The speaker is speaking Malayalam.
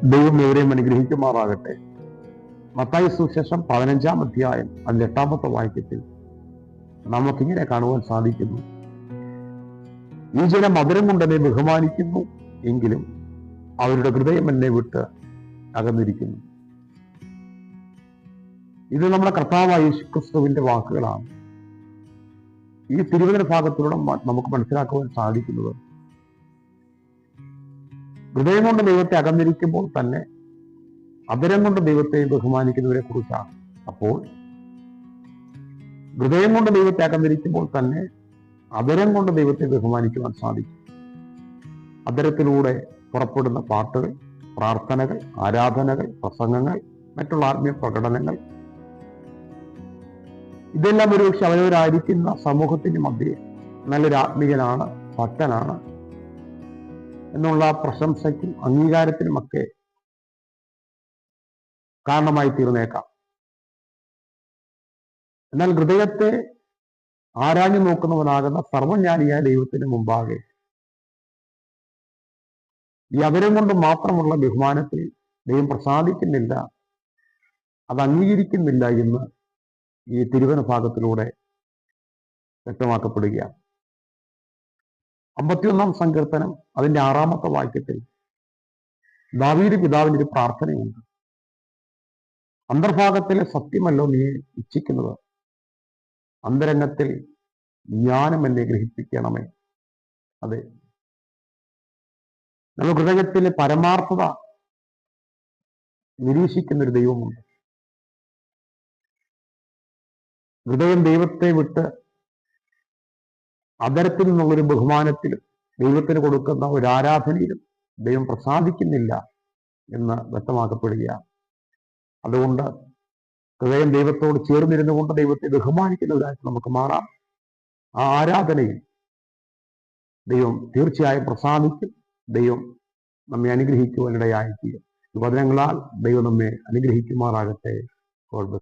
ദൈവം എവരെയും അനുഗ്രഹിക്കുമാറാകട്ടെ. മത്തായി സുവിശേഷം 15-ാം അധ്യായം അതിന്റെ 8-ാമത്തെ വാക്യത്തിൽ നമുക്കിങ്ങനെ കാണുവാൻ സാധിക്കുന്നു: ഈ ജനം മധുരം കൊണ്ട് എന്നെ ബഹുമാനിക്കുന്നു, എങ്കിലും അവരുടെ ഹൃദയം എന്നെ വിട്ട് അകന്നിരിക്കുന്നു. ഇത് നമ്മുടെ കർത്താവായ യേശുക്രിസ്തുവിന്റെ വാക്കുകളാണ്. ഈ തിരുവചന ഭാഗത്തിലൂടെ നമുക്ക് മനസ്സിലാക്കുവാൻ സാധിക്കുന്നത്, ഹൃദയം കൊണ്ട് ദൈവത്തെ അകന്നിരിക്കുമ്പോൾ തന്നെ അധരം കൊണ്ട് ദൈവത്തെ ബഹുമാനിക്കുന്നവരെ കുറിച്ചാണ്. അപ്പോൾ ഹൃദയം കൊണ്ട് ദൈവത്തെ അകന്നിരിക്കുമ്പോൾ തന്നെ അധരം കൊണ്ട് ദൈവത്തെ ബഹുമാനിക്കുവാൻ സാധിക്കും. അധരത്തിലൂടെ പുറപ്പെടുന്ന പാട്ടുകൾ, പ്രാർത്ഥനകൾ, ആരാധനകൾ, പ്രസംഗങ്ങൾ, മറ്റുള്ള ആത്മീയ പ്രകടനങ്ങൾ, ഇതെല്ലാം ഒരുപക്ഷെ അവരവരായിരിക്കുന്ന സമൂഹത്തിന് മധ്യേ നല്ലൊരു ആത്മീയനാണ്, ഭക്തനാണ് എന്നുള്ള പ്രശംസയ്ക്കും അംഗീകാരത്തിനുമൊക്കെ കാരണമായി തീർന്നേക്കാം. എന്നാൽ ഹൃദയത്തെ ആരാഞ്ഞു നോക്കുന്നവനാകുന്ന സർവജ്ഞാനിയായ ദൈവത്തിന് മുമ്പാകെ ഈ അധരം കൊണ്ട് മാത്രമുള്ള ബഹുമാനത്തിൽ ദൈവം പ്രസാദിക്കുന്നില്ല, അത് അംഗീകരിക്കുന്നില്ല എന്ന് ഈ തിരുവചന ഭാഗത്തിലൂടെ വ്യക്തമാക്കപ്പെടുകയാണ്. 51-ാം സങ്കീർത്തനം അതിന്റെ 6-ാമത്തെ വാക്യത്തിൽ ദാവീദ് പിതാവിന്റെ ഒരു പ്രാർത്ഥനയുണ്ട്: അന്തർഭാഗത്തിലെ സത്യമല്ലോ നീ ഇച്ഛിക്കുന്നത്, അന്തരംഗത്തിൽ ജ്ഞാനം എന്നെ ഗ്രഹിപ്പിക്കണമേ. അതെ, നമ്മുടെ ഹൃദയത്തിലെ പരമാർത്ഥത നിരീക്ഷിക്കുന്ന ഒരു ദൈവമുണ്ട്. ഹൃദയം ദൈവത്തെ വിട്ട് അധരത്തിൽ നിന്നുള്ളൊരു ബഹുമാനത്തിലും ദൈവത്തിന് കൊടുക്കുന്ന ഒരു ആരാധനയിലും ദൈവം പ്രസാദിക്കുന്നില്ല എന്ന് വ്യക്തമാക്കപ്പെടുകയാണ്. അതുകൊണ്ട് ഹൃദയം ദൈവത്തോട് ചേർന്നിരുന്നു കൊണ്ട് ദൈവത്തെ ബഹുമാനിക്കുന്നവരായിട്ട് നമുക്ക് മാറാം. ആ ആരാധനയിൽ ദൈവം തീർച്ചയായും പ്രസാദിക്കും. ദൈവം നമ്മെ അനുഗ്രഹിക്കുവാനിടയായിത്തീരും. ഈ വചനങ്ങളാൽ ദൈവം നമ്മെ അനുഗ്രഹിക്കുമാറാകട്ടെ.